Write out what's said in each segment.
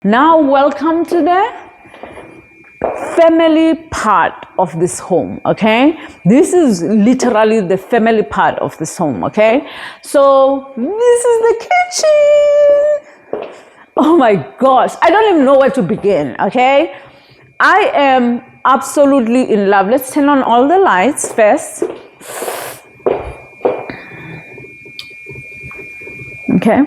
Now welcome to the family part of this home. Okay, this is literally the family part of this home. Okay, so this is the kitchen. Oh my gosh, I don't even know where to begin. Okay, I am absolutely in love. Let's turn on all the lights first. Okay,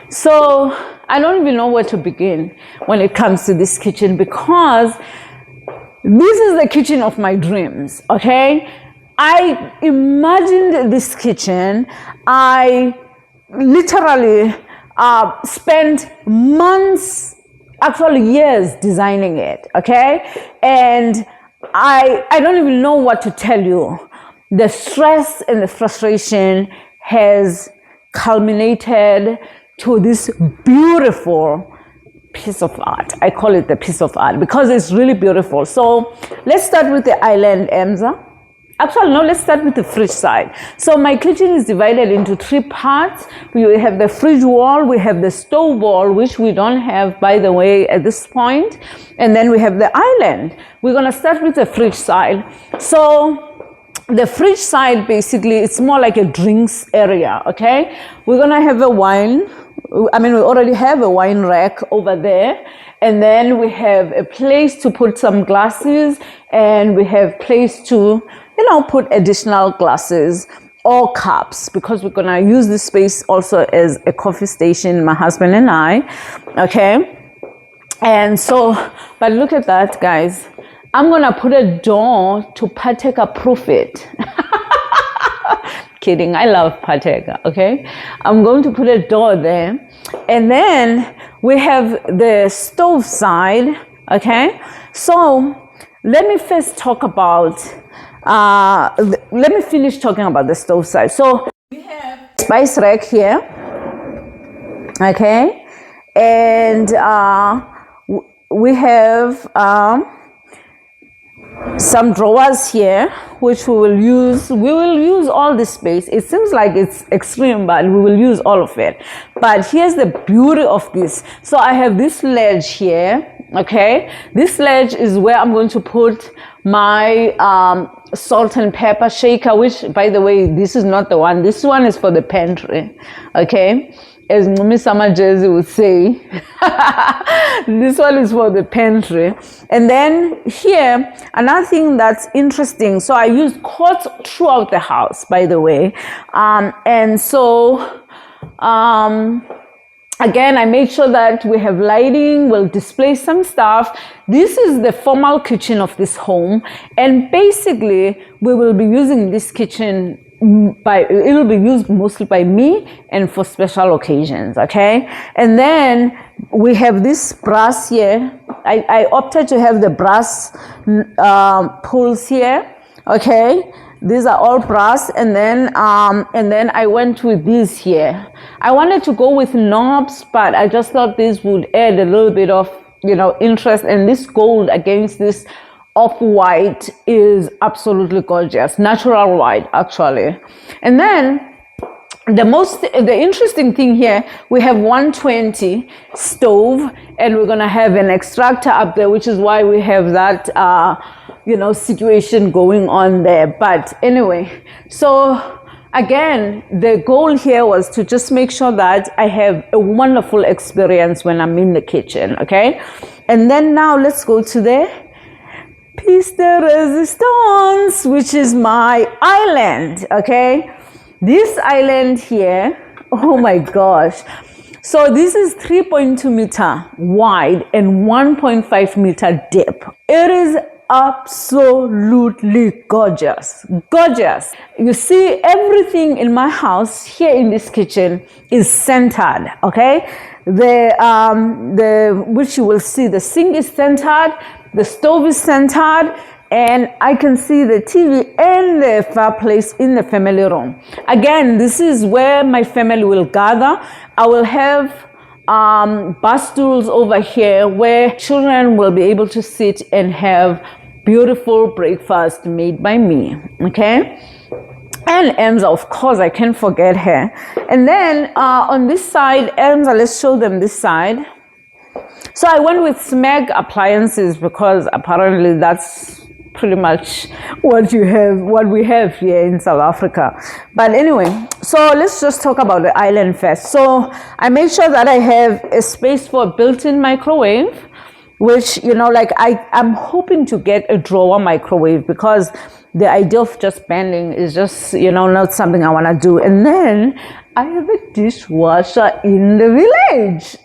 so I don't even know where to begin when it comes to this kitchen, because this is the kitchen of my dreams. Okay, I imagined this kitchen. I literally spent months, actually years, designing it. Okay, and I don't even know what to tell you. The stress and the frustration has culminated to this beautiful piece of art. I call it the piece of art because it's really beautiful. So let's start with the island, Emza. Actually, no, let's start with the fridge side. So my kitchen is divided into 3 parts. We have the fridge wall, we have the stove wall, which we don't have, by the way, at this point. And then we have the island. We're gonna start with the fridge side. So the fridge side, basically, it's more like a drinks area, okay? We're gonna have a wine. I mean, we already have a wine rack over there. And then we have a place to put some glasses, and we have place to, you know, put additional glasses or cups, because we're gonna use this space also as a coffee station, my husband and I, okay? And so, but look at that, guys. I'm gonna put a door to Partaker proof it. Kidding, I love Partaker, okay? I'm going to put a door there. And then we have the stove side, okay? So let me first talk about, let me finish talking about the stove side. So we have spice rack here, okay? And we have some drawers here, which we will use all this space. It seems like it's extreme, but we will use all of it. But here's the beauty of this. So I have this ledge here, okay? This ledge is where I'm going to put my salt and pepper shaker, which, by the way, this is not the one. This one is for the pantry, okay? As Miss Summer Jersey would say, this one is for the pantry. And then here, another thing that's interesting. So I use quartz throughout the house, by the way. And so, again, I made sure that we have lighting. We'll display some stuff. This is the formal kitchen of this home. And basically, we will be using this kitchen it will be used mostly by me and for special occasions, okay? And then we have this brass here. I opted to have the brass pulls here, okay? These are all brass, and then I went with these here. I wanted to go with knobs, but I just thought this would add a little bit of, you know, interest, and this gold against this off-white is absolutely gorgeous. Natural white, actually. And then the interesting thing here, we have 120 stove, and we're gonna have an extractor up there, which is why we have that you know, situation going on there. But anyway, so again, the goal here was to just make sure that I have a wonderful experience when I'm in the kitchen, okay? And then now let's go to the piece de resistance, which is my island, okay? This island here, oh my gosh. So this is 3.2 meter wide and 1.5 meter deep. It is absolutely gorgeous, gorgeous. You see, everything in my house here in this kitchen is centered, okay? Which you will see, the sink is centered, the stove is centered, and I can see the TV and the fireplace in the family room. Again, this is where my family will gather. I will have bar stools over here where children will be able to sit and have beautiful breakfast made by me, okay? And Emza, of course, I can't forget her. And then on this side, Emza, let's show them this side. So I went with Smeg appliances because apparently that's pretty much what we have here in South Africa. But anyway, so let's just talk about the island first. So I made sure that I have a space for a built-in microwave, which, you know, like I'm hoping to get a drawer microwave because the idea of just bending is just, you know, not something I want to do. And then I have a dishwasher in the village.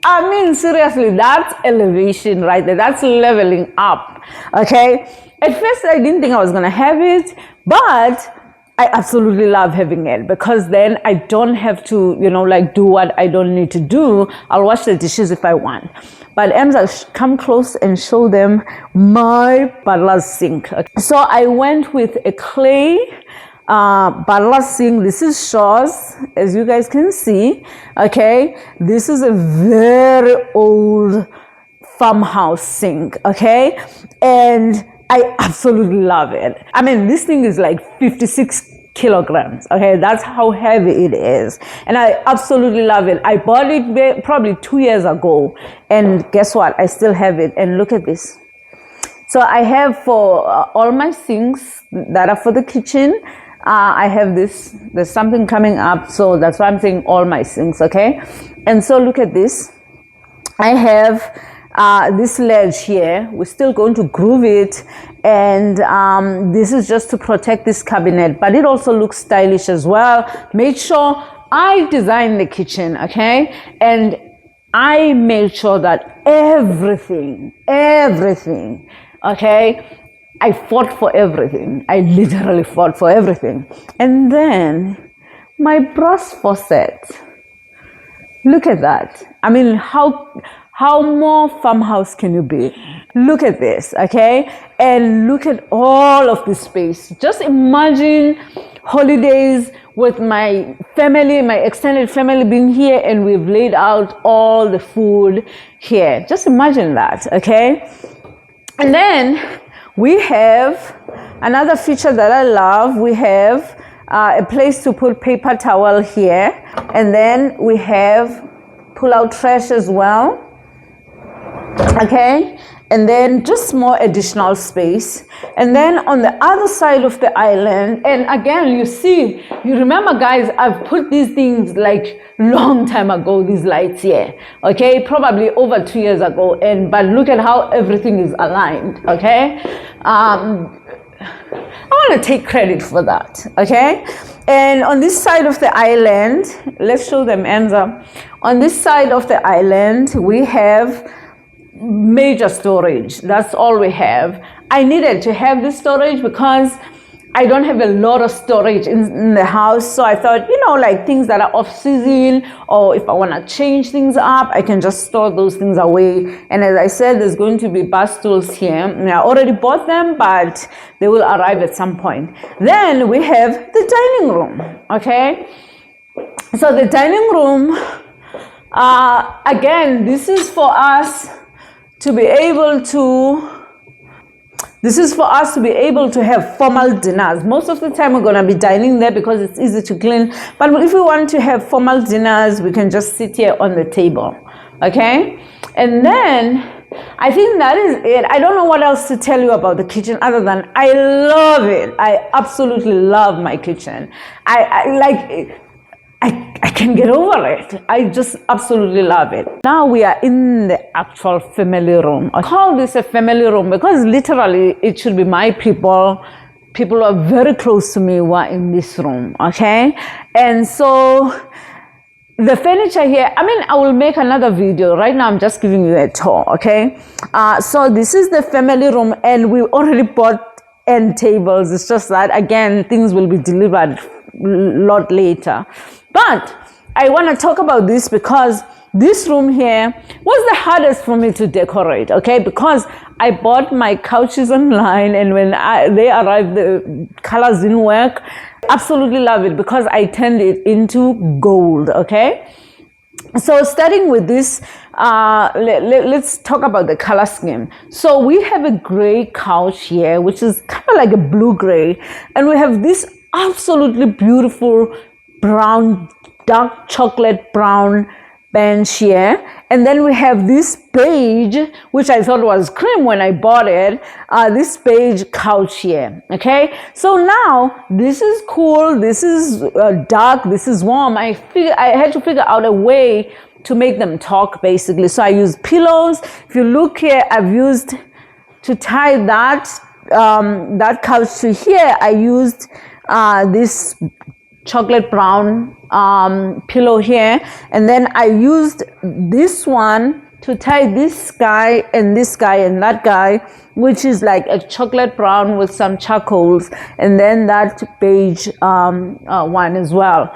I mean, seriously, that's elevation right there. That's leveling up, okay? At first, I didn't think I was going to have it, but I absolutely love having it because then I don't have to, you know, like do what I don't need to do. I'll wash the dishes if I want. But I'll come close and show them my butler's sink. Okay. So I went with a clay butler sink. This is Shaw's, as you guys can see. Okay, this is a very old farmhouse sink. Okay, and I absolutely love it. I mean, this thing is like 56 kilograms. Okay, that's how heavy it is, and I absolutely love it. I bought it probably 2 years ago, and guess what? I still have it. And look at this. So I have for all my sinks that are for the kitchen. I have this. There's something coming up, so that's why I'm saying all my sinks. Okay, and so look at this. I have this ledge here. We're still going to groove it, and this is just to protect this cabinet, but it also looks stylish as well. Made sure I designed the kitchen, okay, and I made sure that everything, okay, I fought for everything. I literally fought for everything. And then my brass faucet, look at that. I mean, how more farmhouse can you be? Look at this, okay? And look at all of this space. Just imagine holidays with my family, my extended family being here, and we've laid out all the food here. Just imagine that, okay? And then we have another feature that I love. We have a place to put paper towel here. And then we have pull-out trash as well. Okay, and then just more additional space. And then on the other side of the island, and again, you remember guys, I've put these things like long time ago, these lights here, okay, probably over 2 years ago, but look at how everything is aligned, okay. I want to take credit for that, okay. And on this side of the island, let's show them, Enza. On this side of the island, we have major storage. That's all we have. I needed to have this storage because I don't have a lot of storage in the house. So I thought, you know, like things that are off season, or if I want to change things up, I can just store those things away. And as I said, there's going to be bar stools here. And I already bought them, but they will arrive at some point. Then we have the dining room. Okay. So the dining room, again, this is for us to be able to have formal dinners. Most of the time we're going to be dining there because it's easy to clean. But if we want to have formal dinners, we can just sit here on the table. Okay? And then I think that is it. I don't know what else to tell you about the kitchen other than I love it. I absolutely love my kitchen. I like it. I can get over it. I just absolutely love it. Now we are in the actual family room. I call this a family room because literally it should be my people who are very close to me who are in this room, okay? And so the furniture here, I mean, I will make another video. Right now I'm just giving you a tour, okay? So this is the family room, and we already bought end tables. It's just that, again, things will be delivered a lot later. But I want to talk about this because this room here was the hardest for me to decorate, okay? Because I bought my couches online, and when they arrived, the colors didn't work. Absolutely love it because I turned it into gold, okay? So starting with this, let's talk about the color scheme. So we have a gray couch here, which is kind of like a blue gray, and we have this absolutely beautiful brown, dark chocolate brown bench here, And then we have this beige, which I thought was cream when I bought it, this beige couch here, okay? So now, this is cool, this is dark, this is warm. I had to figure out a way to make them talk, basically. So I used pillows. If you look here, I've used, to tie that couch to here, I used this chocolate brown pillow here, and then I used this one to tie this guy and that guy, which is like a chocolate brown with some charcoals, and then that beige one as well.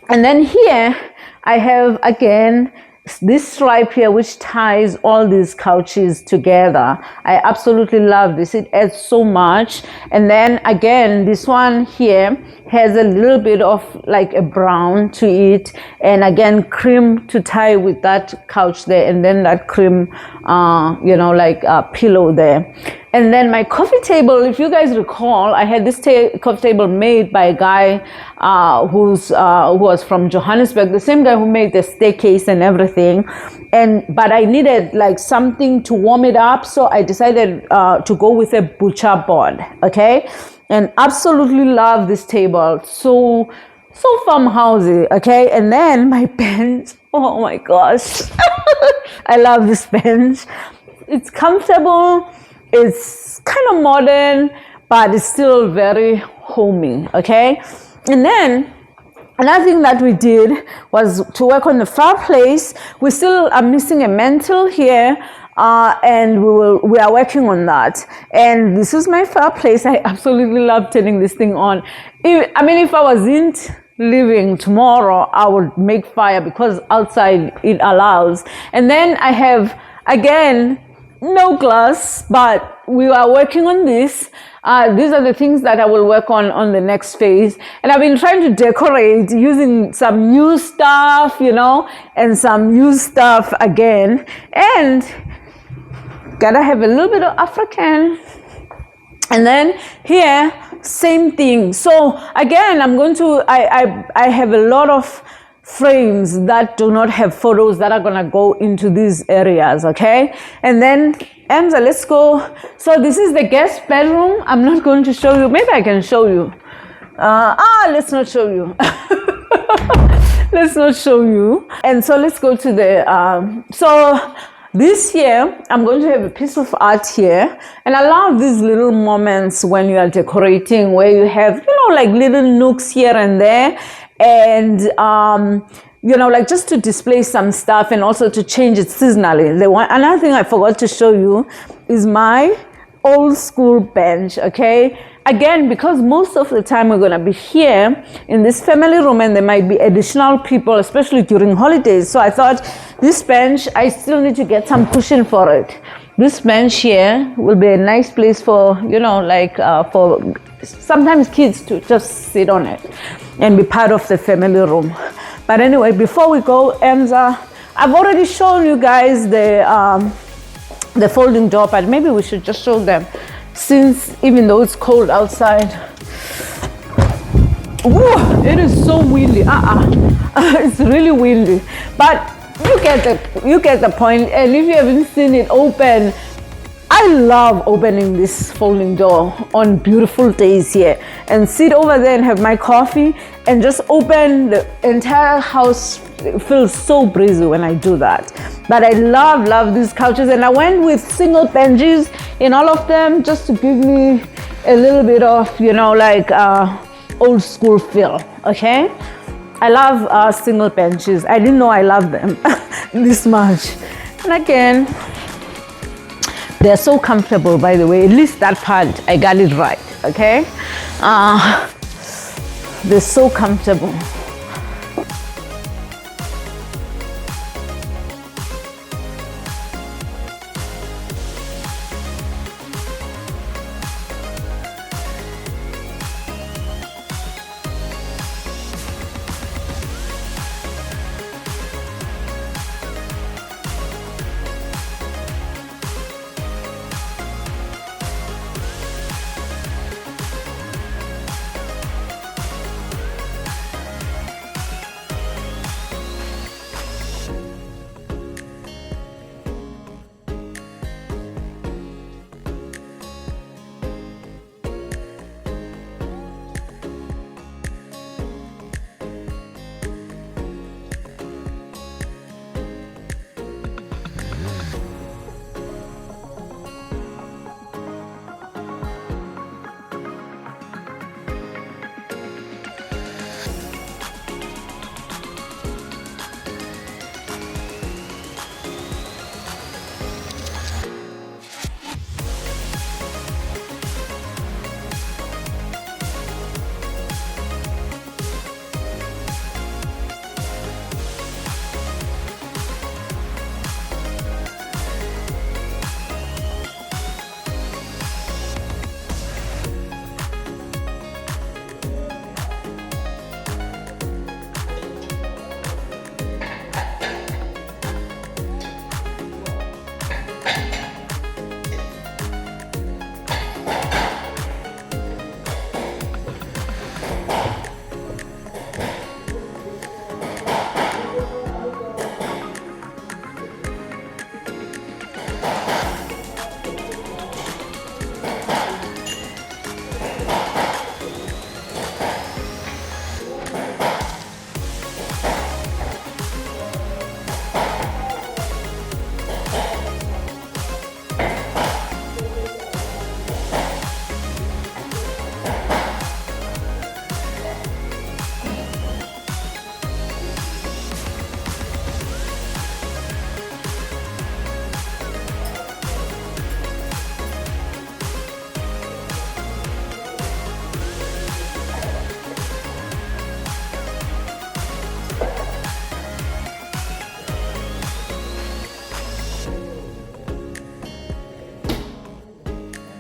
And then here I have again this stripe here, which ties all these couches together. I absolutely love this. It adds so much. And then again, this one here has a little bit of like a brown to it, and again cream to tie with that couch there, and then that cream pillow there. And then my coffee table, if you guys recall, I had this coffee table made by a guy who was from Johannesburg, the same guy who made the staircase and everything. But I needed like something to warm it up, so I decided to go with a butcher board, okay? And absolutely love this table, so farmhousey, okay? And then my bench, oh my gosh, I love this bench. It's comfortable. It's kind of modern, but it's still very homey, okay? And then another thing that we did was to work on the fireplace. We still are missing a mantle here, and we are working on that. And this is my fireplace. I absolutely love turning this thing on. If I wasn't living tomorrow, I would make fire because outside it allows. And then I have, again, no glass, but we are working on this. These are the things that I will work on the next phase. And I've been trying to decorate using some new stuff, and some used stuff again. And gotta have a little bit of African. And then here, same thing. So again, I have a lot of frames that do not have photos that are gonna go into these areas, okay? And then Emza, let's go. So this is the guest bedroom. I'm not going to show you. Maybe I can show you. Let's not show you. Let's not show you. And so let's go to the so this here, I'm going to have a piece of art here. And I love these little moments when you are decorating, where you have, like little nooks here and there. And, like just to display some stuff and also to change it seasonally. Another thing I forgot to show you is my old school bench, okay? Again, because most of the time we're going to be here in this family room, and there might be additional people, especially during holidays. So I thought this bench, I still need to get some cushion for it. This bench here will be a nice place for, for sometimes kids to just sit on it and be part of the family room. But anyway, before we go, Emza, I've already shown you guys the folding door, but maybe we should just show them, since even though it's cold outside. Ooh, it is so windy. It's really windy, but you get the point. And if you haven't seen it open, I love opening this folding door on beautiful days here and sit over there and have my coffee and just open the entire house. It feels so breezy when I do that. But I love these couches, and I went with single benches in all of them just to give me a little bit of, old school feel, okay? I love single benches. I didn't know I loved them this much. And again, they're so comfortable, by the way. At least that part, I got it right, okay? They're so comfortable.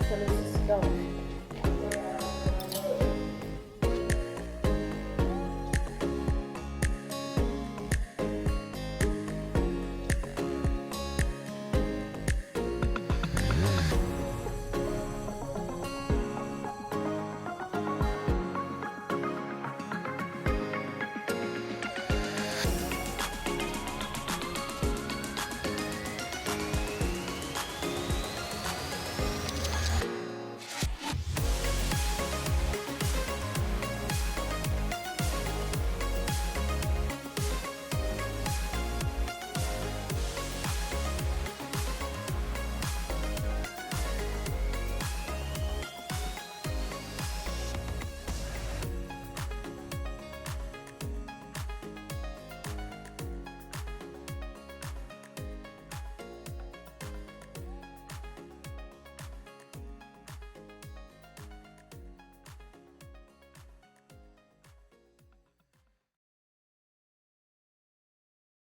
So let's just go.